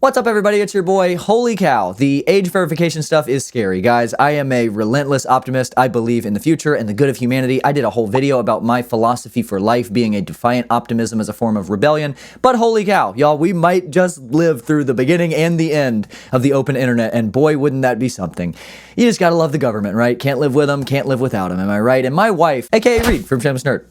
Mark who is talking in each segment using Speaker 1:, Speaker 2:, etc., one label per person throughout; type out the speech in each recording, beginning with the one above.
Speaker 1: What's up, everybody? It's your boy. Holy cow, the age verification stuff is scary, guys. I am a relentless optimist. I believe in the future and the good of humanity. I did a whole video about my philosophy for life being a defiant optimism as a form of rebellion. But holy cow, y'all, we might just live through the beginning and the end of the open internet, and boy, wouldn't that be something. You just gotta love the government, right? Can't live with them, can't live without them, am I right? And my wife, aka Reed from Shameless Nerd.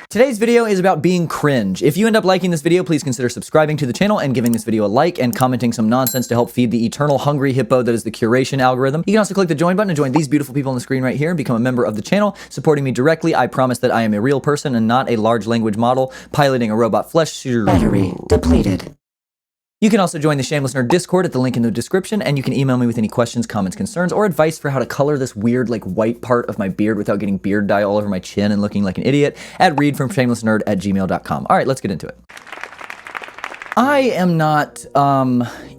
Speaker 1: Today's video is about being cringe. If you end up liking this video, please consider subscribing to the channel and giving this video a like and commenting some nonsense to help feed the eternal hungry hippo that is the curation algorithm. You can also click the join button and join these beautiful people on the screen right here and become a member of the channel, supporting me directly. I promise that I am a real person and not a large language model piloting a robot flesh suit.
Speaker 2: Battery depleted.
Speaker 1: You can also join the Shameless Nerd Discord at the link in the description, and you can email me with any questions, comments, concerns, or advice for how to color this weird, like, white part of my beard without getting beard dye all over my chin and looking like an idiot at readfromshamelessnerd@gmail.com. All right, let's get into it. I am not,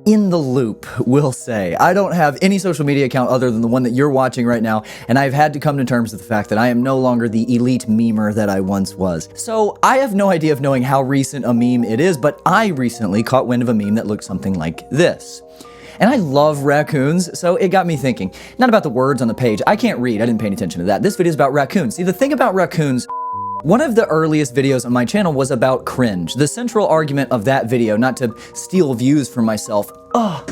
Speaker 1: in the loop, we'll say. I don't have any social media account other than the one that you're watching right now, and I've had to come to terms with the fact that I am no longer the elite memer that I once was. So I have no idea of knowing how recent a meme it is, but I recently caught wind of a meme that looked something like this. And I love raccoons, so it got me thinking. Not about the words on the page. I can't read, I didn't pay any attention to that. This video is about raccoons. See, the thing about raccoons, one of the earliest videos on my channel was about cringe. The central argument of that video, not to steal views from myself, ow,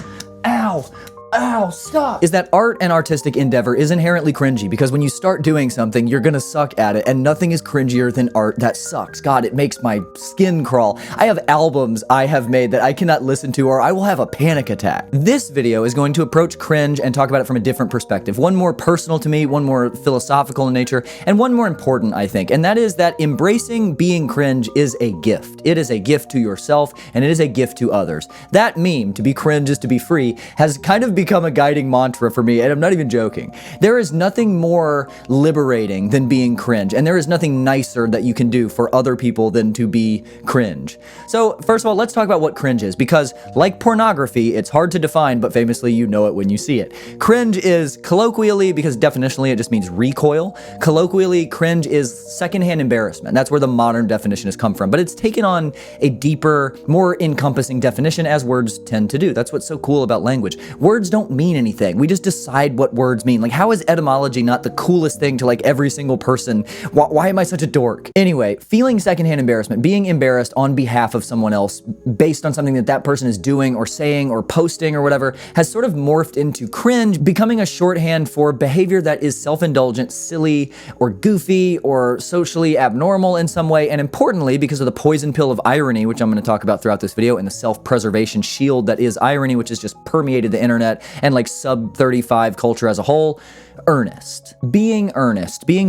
Speaker 1: stop, is that art and artistic endeavor is inherently cringy because when you start doing something, you're gonna suck at it, and nothing is cringier than art that sucks. God, it makes my skin crawl. I have albums I have made that I cannot listen to or I will have a panic attack. This video is going to approach cringe and talk about it from a different perspective. One more personal to me, one more philosophical in nature, and one more important, I think, and that is that embracing being cringe is a gift. It is a gift to yourself, and it is a gift to others. That meme, to be cringe is to be free, has kind of become a guiding mantra for me, and I'm not even joking. There is nothing more liberating than being cringe, and there is nothing nicer that you can do for other people than to be cringe. So first of all, let's talk about what cringe is, because like pornography, it's hard to define, but famously you know it when you see it. Cringe is colloquially, because definitionally it just means recoil, colloquially cringe is secondhand embarrassment. That's where the modern definition has come from, but it's taken on a deeper, more encompassing definition as words tend to do. That's what's so cool about language. Words don't mean anything. We just decide what words mean. Like, how is etymology not the coolest thing to like every single person? Why am I such a dork? Anyway, feeling secondhand embarrassment, being embarrassed on behalf of someone else based on something that that person is doing or saying or posting or whatever has sort of morphed into cringe, becoming a shorthand for behavior that is self-indulgent, silly, or goofy, or socially abnormal in some way. And importantly, because of the poison pill of irony, which I'm going to talk about throughout this video, and the self-preservation shield that is irony, which has just permeated the internet and like sub-35 culture as a whole, earnest, being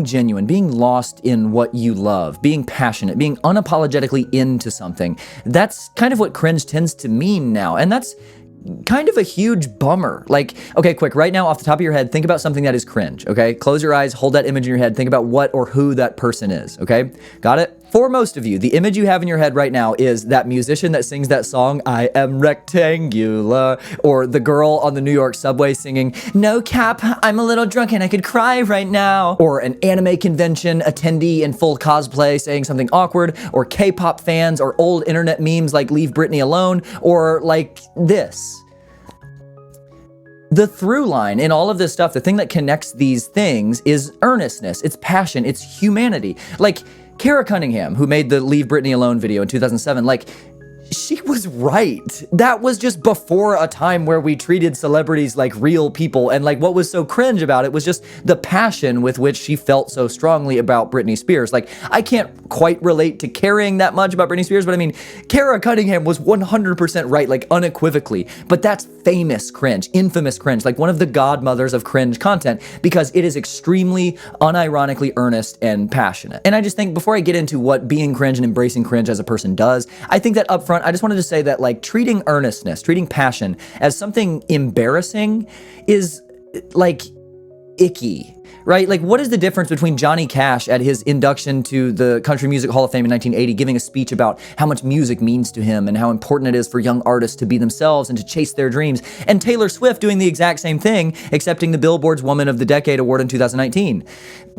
Speaker 1: genuine, being lost in what you love, being passionate, being unapologetically into something. That's kind of what cringe tends to mean now, and that's kind of a huge bummer. Like, okay, quick, right now off the top of your head, think about something that is cringe, okay? Close your eyes, hold that image in your head, think about what or who that person is, okay? Got it? For most of you, the image you have in your head right now is that musician that sings that song, I am rectangular, or the girl on the New York subway singing, no cap, I'm a little drunk and I could cry right now, or an anime convention attendee in full cosplay saying something awkward, or K-pop fans, or old internet memes like leave Britney alone, or like this. The through line in all of this stuff, the thing that connects these things is earnestness, it's passion, it's humanity. Like, Kara Cunningham, who made the Leave Britney Alone video in 2007, like, she was right. That was just before a time where we treated celebrities like real people, and like what was so cringe about it was just the passion with which she felt so strongly about Britney Spears. Like, I can't quite relate to caring that much about Britney Spears, but I mean, Kara Cunningham was 100% right, like unequivocally, but that's famous cringe, infamous cringe, like one of the godmothers of cringe content, because it is extremely unironically earnest and passionate. And I just think before I get into what being cringe and embracing cringe as a person does, I think that up front, I just wanted to say that like treating earnestness, treating passion as something embarrassing is like icky. right? Like, what is the difference between Johnny Cash at his induction to the Country Music Hall of Fame in 1980 giving a speech about how much music means to him and how important it is for young artists to be themselves and to chase their dreams, and Taylor Swift doing the exact same thing, accepting the Billboard's Woman of the Decade award in 2019?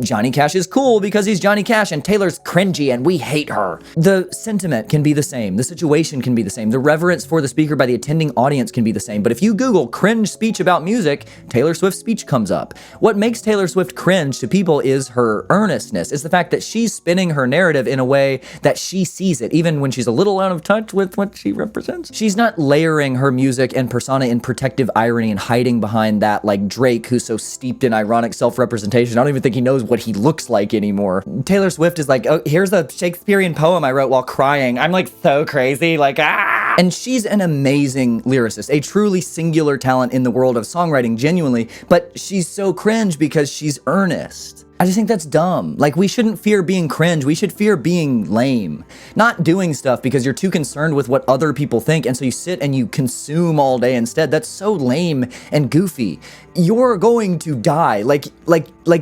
Speaker 1: Johnny Cash is cool because he's Johnny Cash, and Taylor's cringy and we hate her. The sentiment can be the same. The situation can be the same. The reverence for the speaker by the attending audience can be the same. But if you Google cringe speech about music, Taylor Swift's speech comes up. What makes Taylor Swift cringe to people is her earnestness. It's the fact that she's spinning her narrative in a way that she sees it, even when she's a little out of touch with what she represents. She's not layering her music and persona in protective irony and hiding behind that like Drake, who's so steeped in ironic self-representation. I don't even think he knows what he looks like anymore. Taylor Swift is like, oh, here's a Shakespearean poem I wrote while crying. I'm like so crazy, like, ah! And she's an amazing lyricist, a truly singular talent in the world of songwriting, genuinely, but she's so cringe because she's earnest. I just think that's dumb. Like, we shouldn't fear being cringe. We should fear being lame. Not doing stuff because you're too concerned with what other people think, and so you sit and you consume all day instead. That's so lame and goofy. You're going to die. Like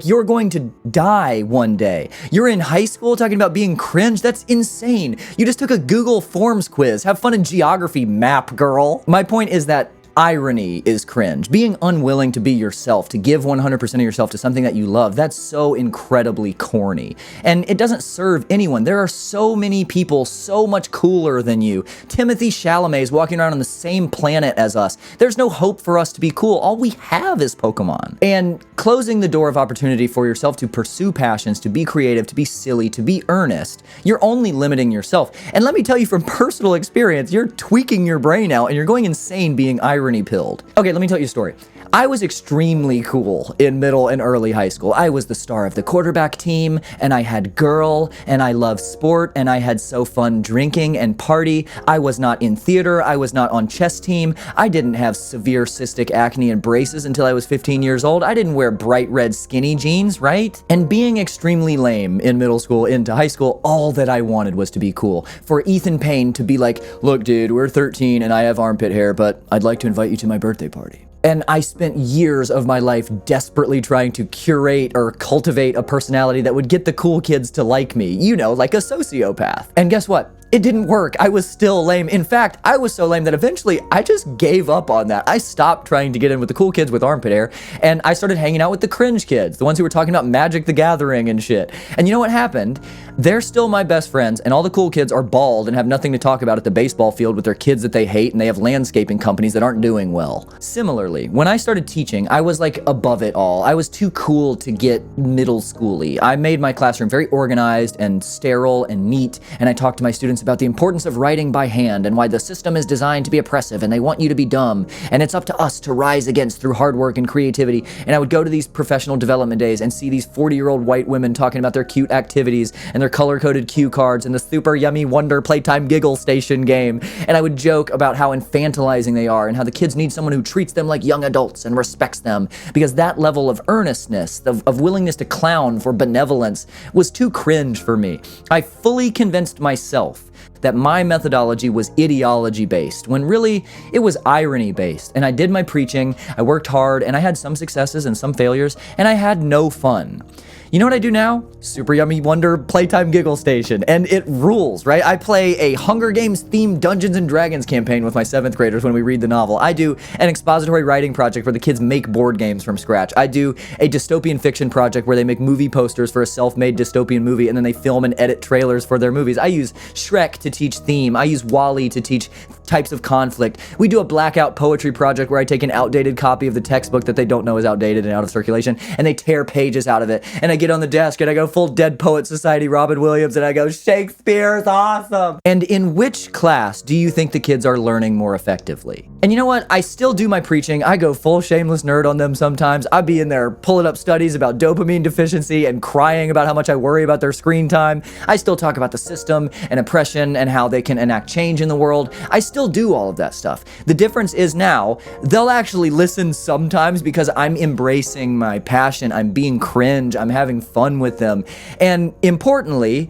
Speaker 1: you're going to die one day. You're in high school talking about being cringe? That's insane. You just took a Google Forms quiz. Have fun in geography, map girl. My point is that irony is cringe. Being unwilling to be yourself, to give 100% of yourself to something that you love, that's so incredibly corny. And it doesn't serve anyone. There are so many people so much cooler than you. Timothée Chalamet is walking around on the same planet as us. There's no hope for us to be cool. All we have is Pokemon. And closing the door of opportunity for yourself to pursue passions, to be creative, to be silly, to be earnest, you're only limiting yourself. And let me tell you from personal experience, you're tweaking your brain out and you're going insane being irony pilled. Okay, let me tell you a story. I was extremely cool in middle and early high school. I was the star of the quarterback team, and I had girl, and I loved sport, and I had so fun drinking and party. I was not in theater. I was not on chess team. I didn't have severe cystic acne and braces until I was 15 years old. I didn't wear bright red skinny jeans, right? And being extremely lame in middle school into high school, all that I wanted was to be cool. For Ethan Payne to be like, look, dude, we're 13 and I have armpit hair, but I'd like to invite you to my birthday party. And I spent years of my life desperately trying to curate or cultivate a personality that would get the cool kids to like me, you know, like a sociopath. And guess what? It didn't work. I was still lame. In fact, I was so lame that eventually I just gave up on that. I stopped trying to get in with the cool kids with armpit hair, and I started hanging out with the cringe kids, the ones who were talking about Magic the Gathering and shit. And you know what happened? They're still my best friends, and all the cool kids are bald and have nothing to talk about at the baseball field with their kids that they hate, and they have landscaping companies that aren't doing well. Similarly, when I started teaching, I was like above it all. I was too cool to get middle schooly. I made my classroom very organized and sterile and neat, and I talked to my students about the importance of writing by hand and why the system is designed to be oppressive and they want you to be dumb, and it's up to us to rise against through hard work and creativity. And I would go to these professional development days and see these 40-year-old white women talking about their cute activities and their color-coded cue cards and the super yummy wonder playtime giggle station game, and I would joke about how infantilizing they are and how the kids need someone who treats them like young adults and respects them, because that level of earnestness, of willingness to clown for benevolence, was too cringe for me. I fully convinced myself that my methodology was ideology-based, when really it was irony-based. And I did my preaching, I worked hard, and I had some successes and some failures, and I had no fun. You know what I do now? Super Yummy Wonder Playtime Giggle Station, and it rules, right? I play a Hunger Games themed Dungeons and Dragons campaign with my 7th graders when we read the novel. I do an expository writing project where the kids make board games from scratch. I do a dystopian fiction project where they make movie posters for a self-made dystopian movie, and then they film and edit trailers for their movies. I use Shrek to teach theme. I use WALL-E to teach types of conflict. We do a blackout poetry project where I take an outdated copy of the textbook that they don't know is outdated and out of circulation, and they tear pages out of it, and I get on the desk and I go full Dead Poet Society Robin Williams, and I go, Shakespeare's awesome. And in which class do you think the kids are learning more effectively? And you know what? I still do my preaching. I go full shameless nerd on them sometimes. I'd be in there pulling up studies about dopamine deficiency and crying about how much I worry about their screen time. I still talk about the system and oppression and how they can enact change in the world. I still do all of that stuff. The difference is now they'll actually listen sometimes because I'm embracing my passion. I'm being cringe. I'm having fun with them. And importantly,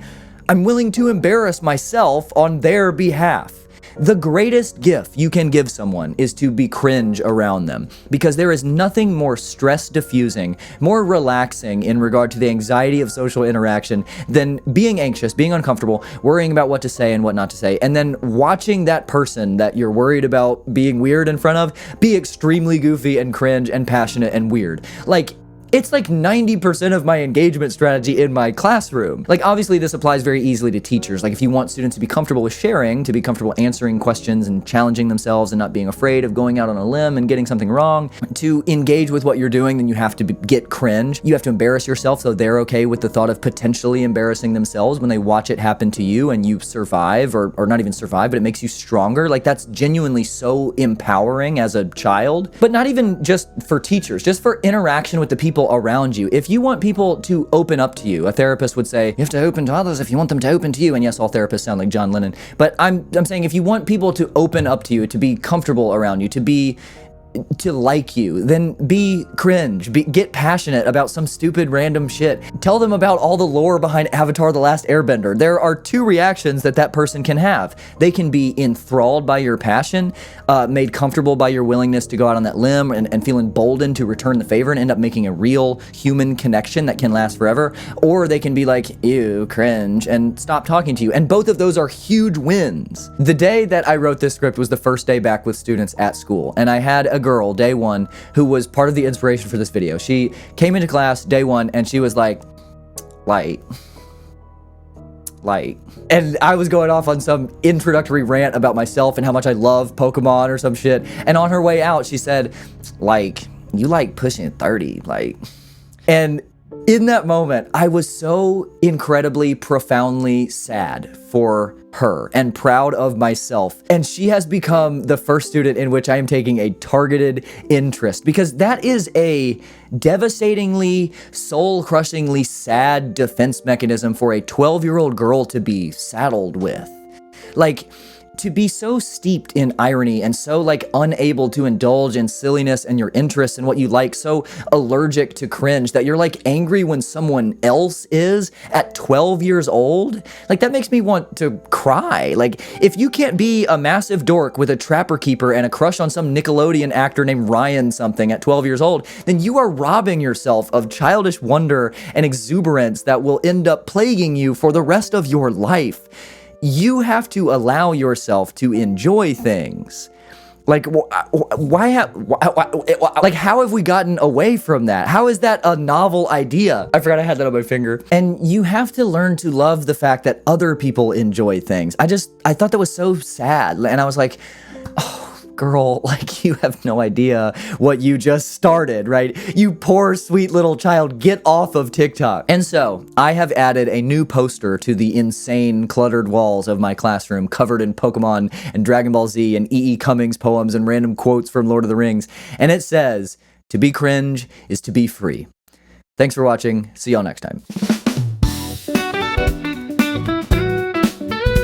Speaker 1: I'm willing to embarrass myself on their behalf. The greatest gift you can give someone is to be cringe around them, because there is nothing more stress diffusing, more relaxing in regard to the anxiety of social interaction than being anxious, being uncomfortable, worrying about what to say and what not to say, and then watching that person that you're worried about being weird in front of be extremely goofy and cringe and passionate and weird. Like, it's like 90% of my engagement strategy in my classroom. Like, obviously this applies very easily to teachers. Like, if you want students to be comfortable with sharing, to be comfortable answering questions and challenging themselves and not being afraid of going out on a limb and getting something wrong, to engage with what you're doing, then you have to get cringe. You have to embarrass yourself so they're okay with the thought of potentially embarrassing themselves when they watch it happen to you and you survive, or not even survive, but it makes you stronger. Like, that's genuinely so empowering as a child. But not even just for teachers, just for interaction with the people around you. If you want people to open up to you, a therapist would say, you have to open to others if you want them to open to you. And yes, all therapists sound like John Lennon. But I'm saying, if you want people to open up to you, to be comfortable around you, to like you, then be cringe, get passionate about some stupid random shit. Tell them about all the lore behind Avatar: The Last Airbender. There are two reactions that person can have. They can be enthralled by your passion, made comfortable by your willingness to go out on that limb and feel emboldened to return the favor and end up making a real human connection that can last forever. Or they can be like, ew, cringe, and stop talking to you. And both of those are huge wins. The day that I wrote this script was the first day back with students at school, and I had a girl, day one, who was part of the inspiration for this video. She came into class day one and she was like, light. And I was going off on some introductory rant about myself and how much I love Pokemon or some shit. And on her way out, she said, like, you like pushing 30, like. And in that moment, I was so incredibly, profoundly sad for her and proud of myself. And she has become the first student in which I am taking a targeted interest, because that is a devastatingly, soul-crushingly sad defense mechanism for a 12-year-old girl to be saddled with. Like, to be so steeped in irony and so like unable to indulge in silliness and your interests and what you like, so allergic to cringe that you're like angry when someone else is at 12 years old, like that makes me want to cry. Like, if you can't be a massive dork with a trapper keeper and a crush on some Nickelodeon actor named Ryan something at 12 years old, then you are robbing yourself of childish wonder and exuberance that will end up plaguing you for the rest of your life. You have to allow yourself to enjoy things. Like, like, how have we gotten away from that? How is that a novel idea? I forgot I had that on my finger. And you have to learn to love the fact that other people enjoy things. I thought that was so sad. And I was like, oh, girl, like, you have no idea what you just started, right? You poor, sweet little child, get off of TikTok. And so I have added a new poster to the insane cluttered walls of my classroom, covered in Pokemon and Dragon Ball Z and E.E. Cummings poems and random quotes from Lord of the Rings. And it says, to be cringe is to be free. Thanks for watching. See y'all next time.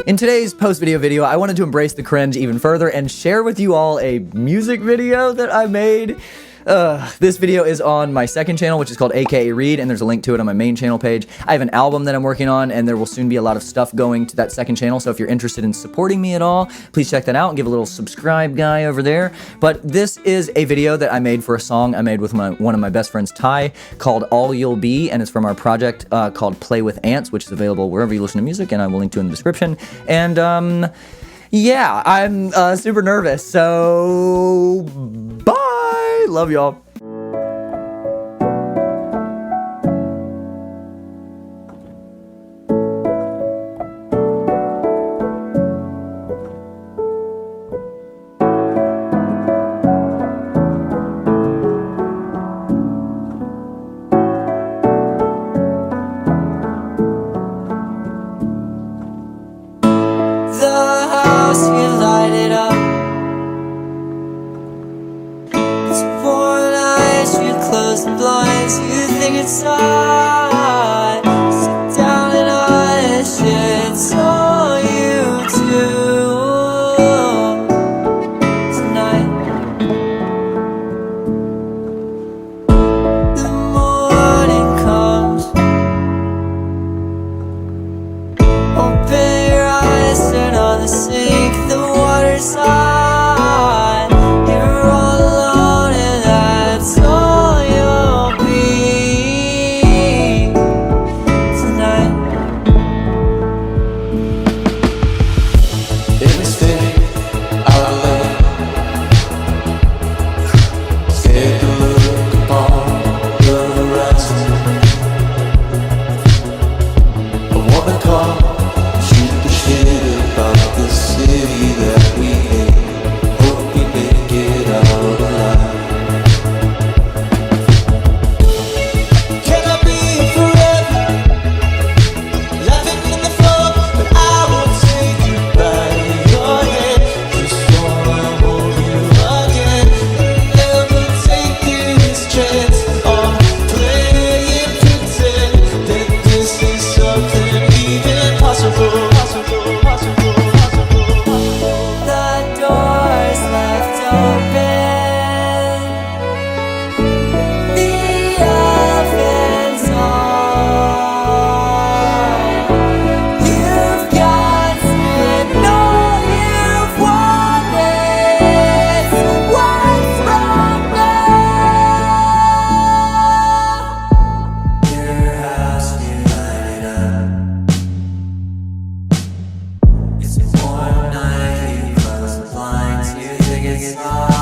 Speaker 1: In today's post-video video, I wanted to embrace the cringe even further and share with you all a music video that I made. This video is on my second channel, which is called AKA Read, and there's a link to it on my main channel page. I have an album that I'm working on, and there will soon be a lot of stuff going to that second channel, so if you're interested in supporting me at all, please check that out and give a little subscribe guy over there. But this is a video that I made for a song I made with one of my best friends, Ty, called All You'll Be, and it's from our project called Play with Ants, which is available wherever you listen to music, and I will link to it in the description. And, yeah, I'm super nervous, so bye! Love y'all.
Speaker 2: The house, you light it up. It's pouring ice, you close the blinds. You think it's odd. Sit down and hush, it's all you do tonight. The morning comes. Open your eyes, turn on the sink. The water it's hard.